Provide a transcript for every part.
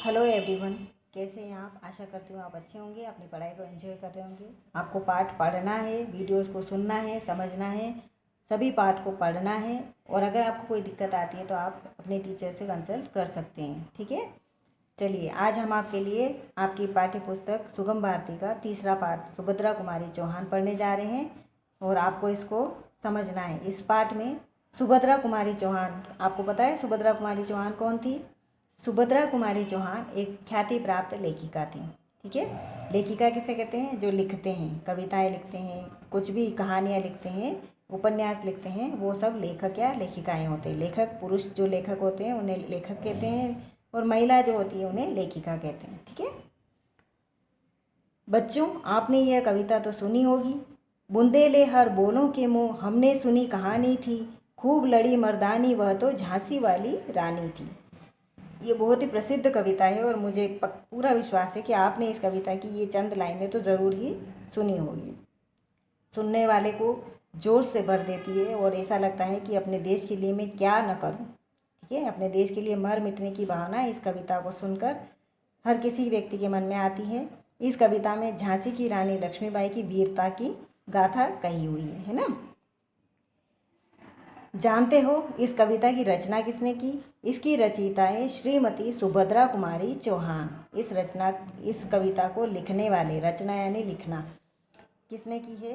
Hello everyone, कैसे हैं आप। आशा करती हूँ आप अच्छे होंगे, अपनी पढ़ाई को एंजॉय कर रहे होंगे। आपको पाठ पढ़ना है, वीडियोस को सुनना है, समझना है, सभी पाठ को पढ़ना है। और अगर आपको कोई दिक्कत आती है तो आप अपने टीचर से कंसल्ट कर सकते हैं, ठीक है। चलिए, आज हम आपके लिए आपकी पाठ्य पुस्तक सुगम भारती का तीसरा पाठ सुभद्रा कुमारी चौहान पढ़ने जा रहे हैं और आपको इसको समझना है। इस पाठ में सुभद्रा कुमारी चौहान, आपको पता है सुभद्रा कुमारी चौहान कौन थी। सुभद्रा कुमारी चौहान एक ख्याति प्राप्त लेखिका थी, ठीक है। लेखिका किसे कहते हैं? जो लिखते हैं, कविताएं लिखते हैं, कुछ भी कहानियाँ लिखते हैं, उपन्यास लिखते हैं, वो सब लेखक या लेखिकाएं होते हैं। लेखक पुरुष जो लेखक होते हैं उन्हें लेखक कहते हैं और महिला जो होती है उन्हें लेखिका कहते हैं, ठीक है। बच्चों, आपने यह कविता तो सुनी होगी। बुंदेले हर बोलों के मुँह हमने सुनी कहानी थी, खूब लड़ी मर्दानी वह तो झांसी वाली रानी थी। ये बहुत ही प्रसिद्ध कविता है और मुझे पूरा विश्वास है कि आपने इस कविता की ये चंद लाइनें तो ज़रूर ही सुनी होगी। सुनने वाले को जोश से भर देती है और ऐसा लगता है कि अपने देश के लिए मैं क्या न करूं, ठीक है। अपने देश के लिए मर मिटने की भावना इस कविता को सुनकर हर किसी व्यक्ति के मन में आती है। इस कविता में झांसी की रानी लक्ष्मीबाई की वीरता की गाथा कही हुई है ना। जानते हो इस कविता की रचना किसने की? इसकी रचयिता है श्रीमती सुभद्रा कुमारी चौहान। इस कविता को लिखने वाले, रचना यानी लिखना, किसने की है?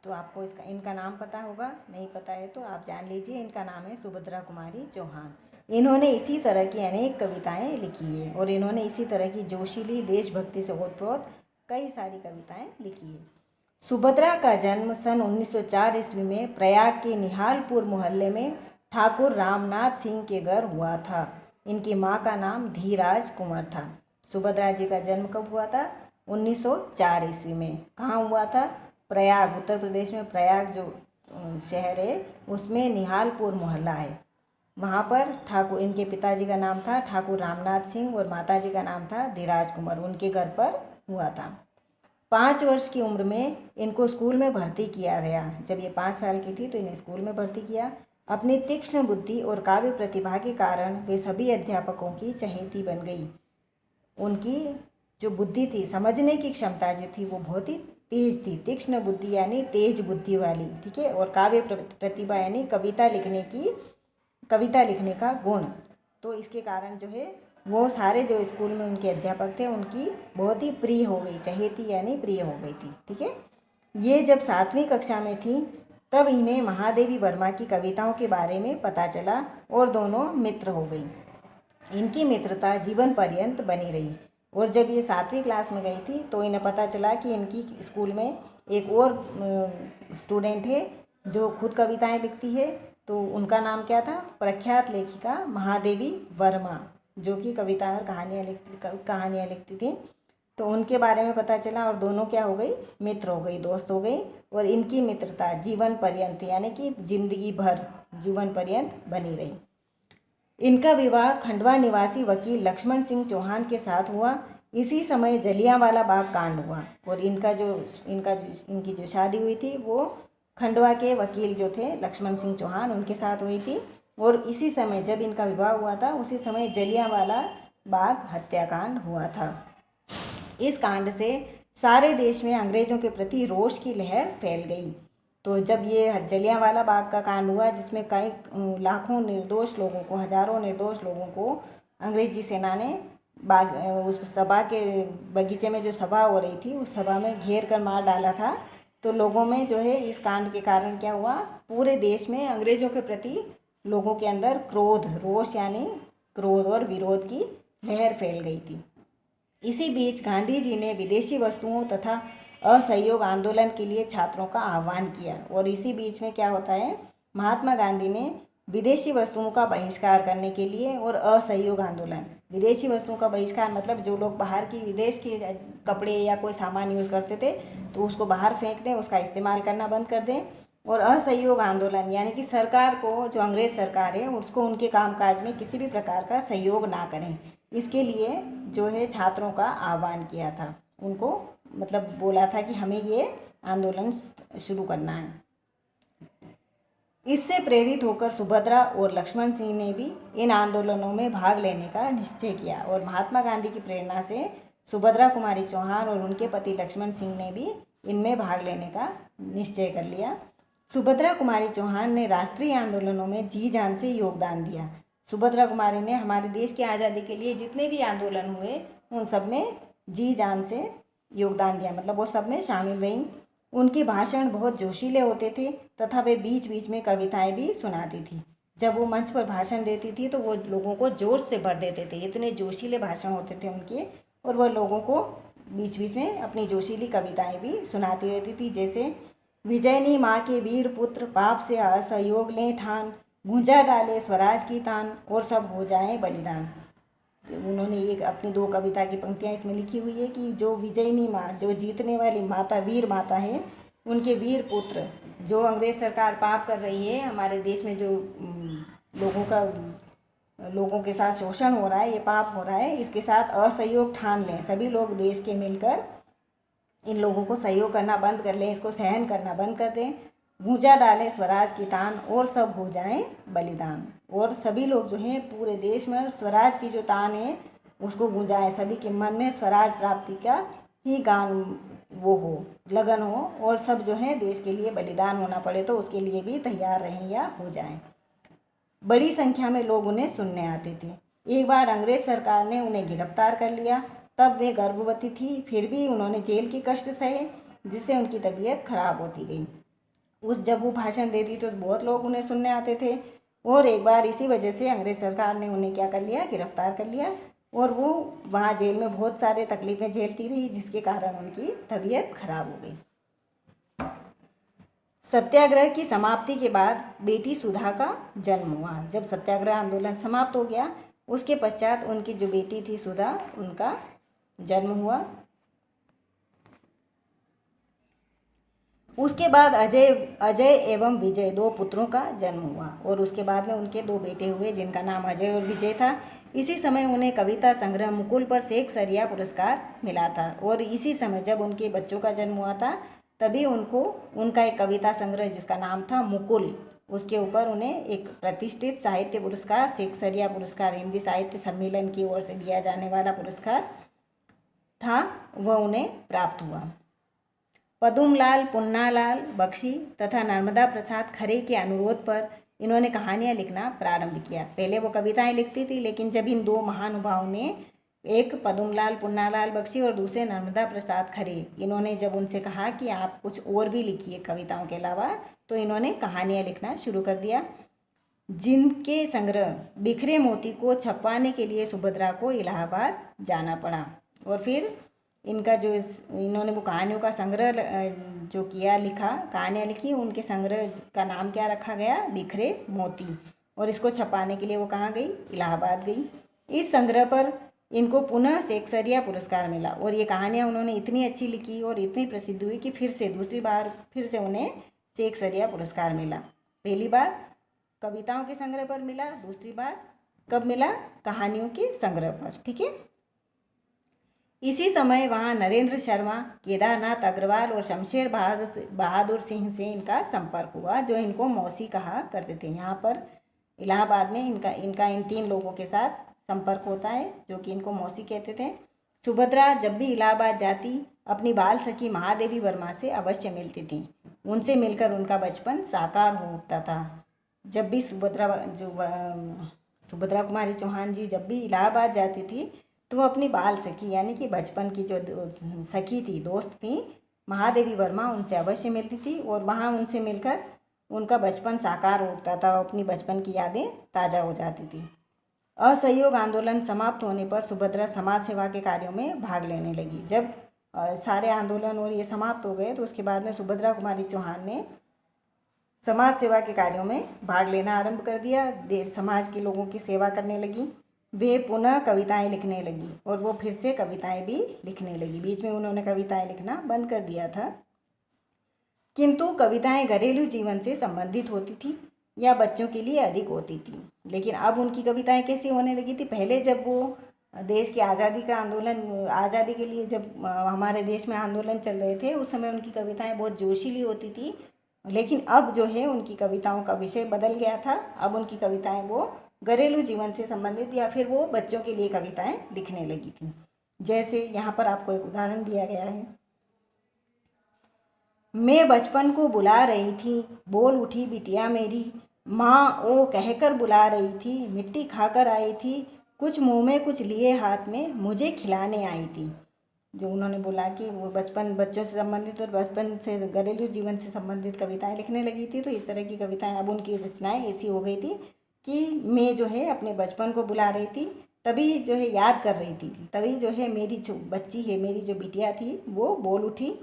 तो आपको इनका नाम पता होगा, नहीं पता है तो आप जान लीजिए। इनका नाम है सुभद्रा कुमारी चौहान। इन्होंने इसी तरह की अनेक कविताएं लिखी है और इन्होंने इसी तरह की जोशीली, देशभक्ति से ओतप्रोत कई सारी कविताएं लिखी है। सुभद्रा का जन्म सन 1904 ईस्वी में प्रयाग के निहालपुर मोहल्ले में ठाकुर रामनाथ सिंह के घर हुआ था। इनकी माँ का नाम धीराज कुंवर था। सुभद्रा जी का जन्म कब हुआ था? 1904 ईस्वी में। कहाँ हुआ था? प्रयाग, उत्तर प्रदेश में प्रयाग जो शहर है उसमें निहालपुर मोहल्ला है। वहाँ पर ठाकुर, इनके पिताजी का नाम था ठाकुर रामनाथ सिंह और माताजी का नाम था धीराज कुंवर। उनके घर पर हुआ था। 5 वर्ष की उम्र में इनको स्कूल में भर्ती किया गया। जब ये 5 साल की थी तो इन्हें स्कूल में भर्ती किया। अपनी तीक्ष्ण बुद्धि और काव्य प्रतिभा के कारण वे सभी अध्यापकों की चहेती बन गई। उनकी जो बुद्धि थी, समझने की क्षमता जो थी वो बहुत ही तेज थी। तीक्ष्ण बुद्धि यानी तेज बुद्धि वाली, ठीक है। और काव्य प्रतिभा यानी कविता लिखने का गुण। तो इसके कारण जो है वो सारे जो स्कूल में उनके अध्यापक थे उनकी बहुत ही प्रिय हो गई, चहेती यानी प्रिय हो गई थी, ठीक है। ये जब 7वीं कक्षा में थी तब इन्हें महादेवी वर्मा की कविताओं के बारे में पता चला और दोनों मित्र हो गई। इनकी मित्रता जीवन पर्यंत बनी रही। और जब ये 7वीं क्लास में गई थी तो इन्हें पता चला कि इनकी स्कूल में एक और स्टूडेंट है जो खुद कविताएं लिखती है। तो उनका नाम क्या था? प्रख्यात लेखिका महादेवी वर्मा, जो कि कविताएं और कहानियाँ लिखती थी। तो उनके बारे में पता चला और दोनों क्या हो गई? मित्र हो गई, दोस्त हो गई। और इनकी मित्रता जीवन पर्यंत यानी कि जिंदगी भर, जीवन पर्यंत बनी रही। इनका विवाह खंडवा निवासी वकील लक्ष्मण सिंह चौहान के साथ हुआ। इसी समय जलियांवाला बाग कांड हुआ और इनकी जो शादी हुई थी वो खंडवा के वकील जो थे लक्ष्मण सिंह चौहान उनके साथ हुई थी। और इसी समय जब इनका विवाह हुआ था उसी समय जलियांवाला बाग हत्याकांड हुआ था। इस कांड से सारे देश में अंग्रेजों के प्रति रोष की लहर फैल गई। तो जब ये जलियांवाला बाग का कांड हुआ जिसमें कई लाखों निर्दोष लोगों को, हजारों निर्दोष लोगों को अंग्रेजी सेना ने उस सभा के बगीचे में जो सभा हो रही थी उस सभा में घेर कर मार डाला था। तो लोगों में जो है इस कांड के कारण क्या हुआ? पूरे देश में अंग्रेजों के प्रति लोगों के अंदर क्रोध, रोष यानी क्रोध और विरोध की लहर फैल गई थी। इसी बीच गांधी जी ने विदेशी वस्तुओं तथा असहयोग आंदोलन के लिए छात्रों का आह्वान किया। और इसी बीच में क्या होता है? महात्मा गांधी ने विदेशी वस्तुओं का बहिष्कार करने के लिए और असहयोग आंदोलन, विदेशी वस्तुओं का बहिष्कार मतलब जो लोग बाहर की, विदेश के कपड़े या कोई सामान यूज़ करते थे तो उसको बाहर फेंक दें, उसका इस्तेमाल करना बंद कर दें। और असहयोग आंदोलन यानी कि सरकार को, जो अंग्रेज़ सरकार है उसको उनके कामकाज में किसी भी प्रकार का सहयोग ना करें, इसके लिए जो है छात्रों का आह्वान किया था। उनको मतलब बोला था कि हमें ये आंदोलन शुरू करना है। इससे प्रेरित होकर सुभद्रा और लक्ष्मण सिंह ने भी इन आंदोलनों में भाग लेने का निश्चय किया और महात्मा गांधी की प्रेरणा से सुभद्रा कुमारी चौहान और उनके पति लक्ष्मण सिंह ने भी इनमें भाग लेने का निश्चय कर लिया। सुभद्रा कुमारी चौहान ने राष्ट्रीय आंदोलनों में जी जान से योगदान दिया। सुभद्रा कुमारी ने हमारे देश की आज़ादी के लिए जितने भी आंदोलन हुए उन सब में जी जान से योगदान दिया, मतलब वो सब में शामिल रहीं। उनके भाषण बहुत जोशीले होते थे तथा वे बीच बीच में कविताएं भी सुनाती थी। जब वो मंच पर भाषण देती थी तो वो लोगों को जोश से भर देते थे, इतने जोशीले भाषण होते थे उनके। और वह लोगों को बीच बीच में अपनी जोशीली कविताएं भी सुनाती रहती थी, जैसे विजयनी माँ के वीर पुत्र पाप से असहयोग लें ठान, गूंजा डाले स्वराज की तान और सब हो जाए बलिदान। तो उन्होंने एक अपनी 2 कविता की पंक्तियाँ इसमें लिखी हुई है कि जो विजयनी माँ, जो जीतने वाली माता, वीर माता है, उनके वीर पुत्र, जो अंग्रेज सरकार पाप कर रही है हमारे देश में, जो लोगों के साथ शोषण हो रहा है, ये पाप हो रहा है, इसके साथ असहयोग ठान लें। सभी लोग देश के मिलकर इन लोगों को सहयोग करना बंद कर लें, इसको सहन करना बंद कर दें। गूंजा डालें स्वराज की तान और सब हो जाएं बलिदान। और सभी लोग जो हैं पूरे देश में स्वराज की जो तान है उसको गूंजाएं, सभी के मन में स्वराज प्राप्ति का ही गान वो हो, लगन हो, और सब जो है देश के लिए बलिदान होना पड़े तो उसके लिए भी तैयार रहें या हो जाएं। बड़ी संख्या में लोग उन्हें सुनने आते थे। एक बार अंग्रेज सरकार ने उन्हें गिरफ्तार कर लिया, तब वे गर्भवती थी, फिर भी उन्होंने जेल के कष्ट सहे, जिससे उनकी तबीयत खराब होती गई। जब वो भाषण देती तो बहुत लोग उन्हें सुनने आते थे, और एक बार इसी वजह से अंग्रेज सरकार ने उन्हें क्या कर लिया, गिरफ्तार कर लिया, और वो वहाँ जेल में बहुत सारे तकलीफ़ें झेलती रही, जिसके कारण उनकी तबीयत खराब हो गई। सत्याग्रह की समाप्ति के बाद बेटी सुधा का जन्म हुआ। जब सत्याग्रह आंदोलन समाप्त हो गया उसके पश्चात उनकी जो बेटी थी सुधा, उनका जन्म हुआ। उसके बाद अजय एवं विजय 2 पुत्रों का जन्म हुआ, और उसके बाद में उनके 2 बेटे हुए जिनका नाम अजय और विजय था। इसी समय उन्हें कविता संग्रह मुकुल पर शेक्सपियर पुरस्कार मिला था, और इसी समय जब उनके बच्चों का जन्म हुआ था तभी उनका एक कविता संग्रह जिसका नाम था मुकुल, उसके ऊपर उन्हें एक प्रतिष्ठित साहित्य पुरस्कार, शेक्सपियर पुरस्कार, हिंदी साहित्य सम्मेलन की ओर से दिया जाने वाला पुरस्कार था, वह उन्हें प्राप्त हुआ। पदुमलाल पुन्नालाल बख्शी तथा नर्मदा प्रसाद खरे के अनुरोध पर इन्होंने कहानियाँ लिखना प्रारंभ किया। पहले वो कविताएं लिखती थी, लेकिन जब इन 2 महानुभावों ने, एक पदुमलाल पुन्नालाल बख्शी और दूसरे नर्मदा प्रसाद खरे, इन्होंने जब उनसे कहा कि आप कुछ और भी लिखिए कविताओं के अलावा, तो इन्होंने कहानियाँ लिखना शुरू कर दिया। जिनके संग्रह बिखरे मोती को छपवाने के लिए सुभद्रा को इलाहाबाद जाना पड़ा, और फिर इनका जो इन्होंने वो कहानियों का संग्रह जो किया, लिखा, कहानियाँ लिखी, उनके संग्रह का नाम क्या रखा गया, बिखरे मोती, और इसको छपाने के लिए वो कहाँ गई, इलाहाबाद गई। इस संग्रह पर इनको पुनः शेक्सपियर पुरस्कार मिला, और ये कहानियाँ उन्होंने इतनी अच्छी लिखी और इतनी प्रसिद्ध हुई कि दूसरी बार फिर से उन्हें शेक्सपियर पुरस्कार मिला। पहली बार कविताओं के संग्रह पर मिला, दूसरी बार कब मिला, कहानियों के संग्रह पर। ठीक है। इसी समय वहाँ नरेंद्र शर्मा, केदारनाथ अग्रवाल और शमशेर बहादुर सिंह से इनका संपर्क हुआ, जो इनको मौसी कहा करते थे। यहाँ पर इलाहाबाद में इनका इन 3 लोगों के साथ संपर्क होता है, जो कि इनको मौसी कहते थे। सुभद्रा जब भी इलाहाबाद जाती अपनी बाल सखी महादेवी वर्मा से अवश्य मिलती थी। उनसे मिलकर उनका बचपन साकार हो उठता था। जब भी सुभद्रा कुमारी चौहान जी जब भी इलाहाबाद जाती थी तो वो अपनी बाल सखी यानी कि बचपन की जो सखी थी, दोस्त थी, महादेवी वर्मा, उनसे अवश्य मिलती थी, और वहाँ उनसे मिलकर उनका बचपन साकार हो उठता था, अपनी बचपन की यादें ताज़ा हो जाती थी। असहयोग आंदोलन समाप्त होने पर सुभद्रा समाज सेवा के कार्यों में भाग लेने लगी। जब सारे आंदोलन और ये समाप्त हो गए तो उसके बाद में सुभद्रा कुमारी चौहान ने समाज सेवा के कार्यों में भाग लेना आरंभ कर दिया। देश समाज के लोगों की सेवा करने लगी। वे पुनः कविताएं लिखने लगी, और वो फिर से कविताएं भी लिखने लगी। बीच में उन्होंने कविताएं लिखना बंद कर दिया था, किंतु कविताएं घरेलू जीवन से संबंधित होती थी या बच्चों के लिए अधिक होती थी। लेकिन अब उनकी कविताएं कैसी होने लगी थी, पहले जब वो देश की आज़ादी का आंदोलन, आज़ादी के लिए जब हमारे देश में आंदोलन चल रहे थे, उस समय उनकी कविताएं बहुत जोशीली होती थी, लेकिन अब जो है उनकी कविताओं का विषय बदल गया था। अब उनकी कविताएं वो घरेलू जीवन से संबंधित या फिर वो बच्चों के लिए कविताएं लिखने लगी थी। जैसे यहाँ पर आपको एक उदाहरण दिया गया है। मैं बचपन को बुला रही थी, बोल उठी बिटिया मेरी, माँ ओ कहकर बुला रही थी, मिट्टी खाकर आई थी, कुछ मुंह में कुछ लिए हाथ में, मुझे खिलाने आई थी। जो उन्होंने बोला कि वो बच्चों से संबंधित और बचपन से घरेलू जीवन से संबंधित कविताएं लिखने लगी थी। तो इस तरह की कविताएं अब उनकी रचनाएं ऐसी हो गई थी कि मैं जो है अपने बचपन को बुला रही थी, तभी जो है याद कर रही थी, तभी जो है मेरी जो बच्ची है, मेरी जो बिटिया थी वो बोल उठी,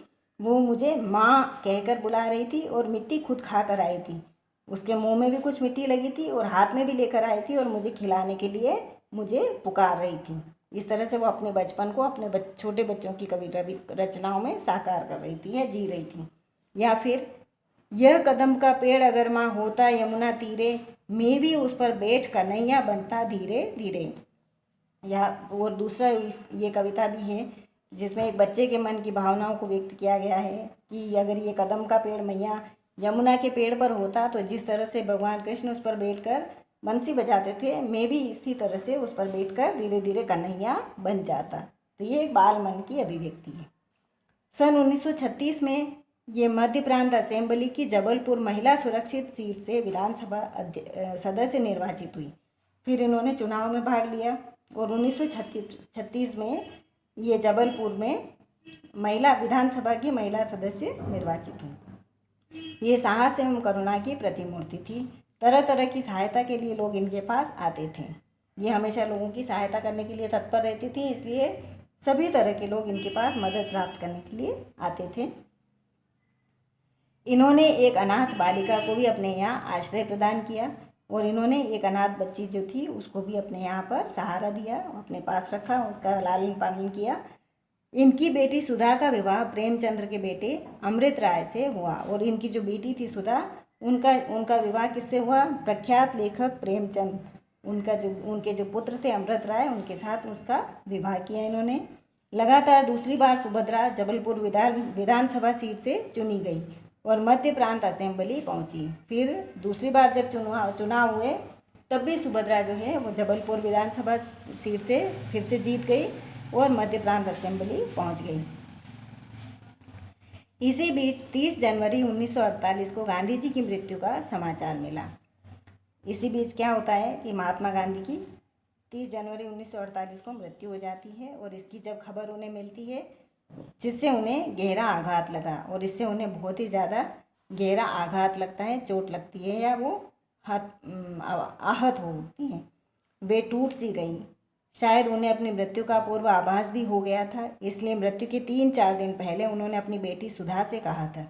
वो मुझे माँ कहकर बुला रही थी और मिट्टी खुद खा कर आई थी। उसके मुंह में भी कुछ मिट्टी लगी थी और हाथ में भी लेकर आई थी और मुझे खिलाने के लिए मुझे पुकार रही थी। इस तरह से वो अपने बचपन को अपने छोटे बच्चों की कविता रचनाओं में साकार कर रही थी या जी रही थी। या फिर यह कदम का पेड़ अगर माँ होता यमुना तीरे, मैं भी उस पर बैठ कन्हैया बनता धीरे धीरे। या और दूसरा ये कविता भी है जिसमें एक बच्चे के मन की भावनाओं को व्यक्त किया गया है कि अगर ये कदम का पेड़ मैया यमुना के पेड़ पर होता तो जिस तरह से भगवान कृष्ण उस पर बैठकर बंसी बजाते थे, मैं भी इसी तरह से उस पर बैठकर धीरे धीरे कन्हैया बन जाता। तो ये एक बाल मन की अभिव्यक्ति है। सन 1936 में ये मध्य प्रांत असेंबली की जबलपुर महिला सुरक्षित सीट से विधानसभा सदस्य निर्वाचित हुई। फिर इन्होंने चुनाव में भाग लिया और 1936 में ये जबलपुर में महिला विधानसभा की महिला सदस्य निर्वाचित हुई। ये साहस एवं करुणा की प्रतिमूर्ति थी। तरह तरह की सहायता के लिए लोग इनके पास आते थे। ये हमेशा लोगों की सहायता करने के लिए तत्पर रहती थी, इसलिए सभी तरह के लोग इनके पास मदद प्राप्त करने के लिए आते थे। इन्होंने एक अनाथ बालिका को भी अपने यहाँ आश्रय प्रदान किया और इन्होंने एक अनाथ बच्ची जो थी उसको भी अपने यहाँ पर सहारा दिया, अपने पास रखा, उसका लालन पालन किया। इनकी बेटी सुधा का विवाह प्रेमचंद्र के बेटे अमृत राय से हुआ और इनकी जो बेटी थी सुधा, उनका विवाह किससे हुआ? प्रख्यात लेखक प्रेमचंद, उनके जो पुत्र थे अमृत राय, उनके साथ उसका विवाह किया इन्होंने। लगातार दूसरी बार सुभद्रा जबलपुर विधानसभा सीट से चुनी गई और मध्य प्रांत असेंबली पहुंची। फिर दूसरी बार जब चुनाव हुए तब भी सुभद्रा जो है वो जबलपुर विधानसभा सीट से फिर से जीत गई और मध्य प्रांत असेंबली पहुंच गई। इसी बीच 30 जनवरी 1948 को गांधी जी की मृत्यु का समाचार मिला। इसी बीच क्या होता है कि महात्मा गांधी की 30 जनवरी 1948 को मृत्यु हो जाती है और इसकी जब खबर उन्हें मिलती है जिससे उन्हें गहरा आघात लगा और इससे उन्हें बहुत ही ज़्यादा गहरा आघात लगता है, चोट लगती है या वो आहत होती हैं, वे टूट सी गई। शायद उन्हें अपनी मृत्यु का पूर्व आभास भी हो गया था, इसलिए मृत्यु के 3-4 दिन पहले उन्होंने अपनी बेटी सुधा से कहा था।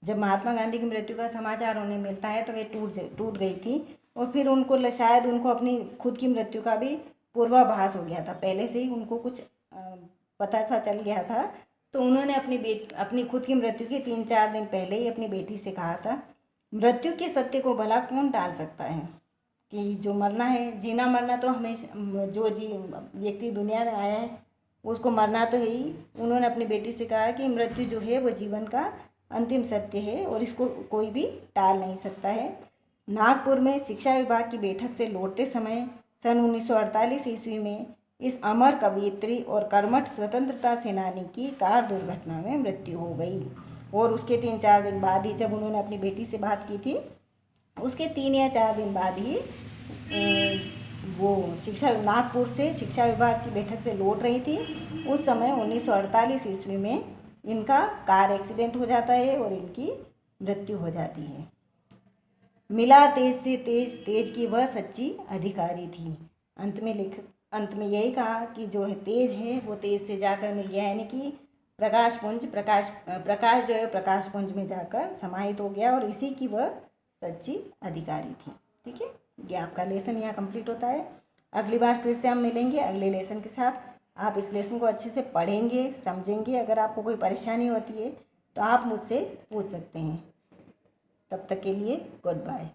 जब महात्मा गांधी की मृत्यु का समाचार उन्हें मिलता है तो वे टूट गई थी और फिर शायद उनको अपनी खुद की मृत्यु का भी पूर्वाभास हो गया था, पहले से ही उनको कुछ पता सा चल गया था। तो उन्होंने अपनी खुद की मृत्यु के 3-4 दिन पहले ही अपनी बेटी से कहा था, मृत्यु के सत्य को भला कौन टाल सकता है कि जो मरना है, जीना मरना तो हमेशा जो व्यक्ति दुनिया में आया है उसको मरना तो है ही। उन्होंने अपनी बेटी से कहा कि मृत्यु जो है वो जीवन का अंतिम सत्य है और इसको कोई भी टाल नहीं सकता है। नागपुर में शिक्षा विभाग की बैठक से लौटते समय सन 1948 ईस्वी में इस अमर कवयित्री और कर्मठ स्वतंत्रता सेनानी की कार दुर्घटना में मृत्यु हो गई और उसके 3-4 दिन बाद ही, जब उन्होंने अपनी बेटी से बात की थी उसके 3 या 4 दिन बाद ही वो नागपुर से शिक्षा विभाग की बैठक से लौट रही थी। उस समय 1948 ईस्वी में इनका कार एक्सीडेंट हो जाता है और इनकी मृत्यु हो जाती है। मिला तेज से तेज, तेज की वह सच्ची अधिकारी थी। अंत में यही कहा कि जो है तेज है वो तेज से जाकर मिल गया, यानी कि प्रकाश जो है प्रकाश पुंज में जाकर समाहित हो गया और इसी की वह सच्ची अधिकारी थी। ठीक है, ये आपका लेसन यहाँ कंप्लीट होता है। अगली बार फिर से हम मिलेंगे अगले लेसन के साथ। आप इस लेसन को अच्छे से पढ़ेंगे, समझेंगे। अगर आपको कोई परेशानी होती है तो आप मुझसे पूछ सकते हैं। तब तक के लिए गुड बाय।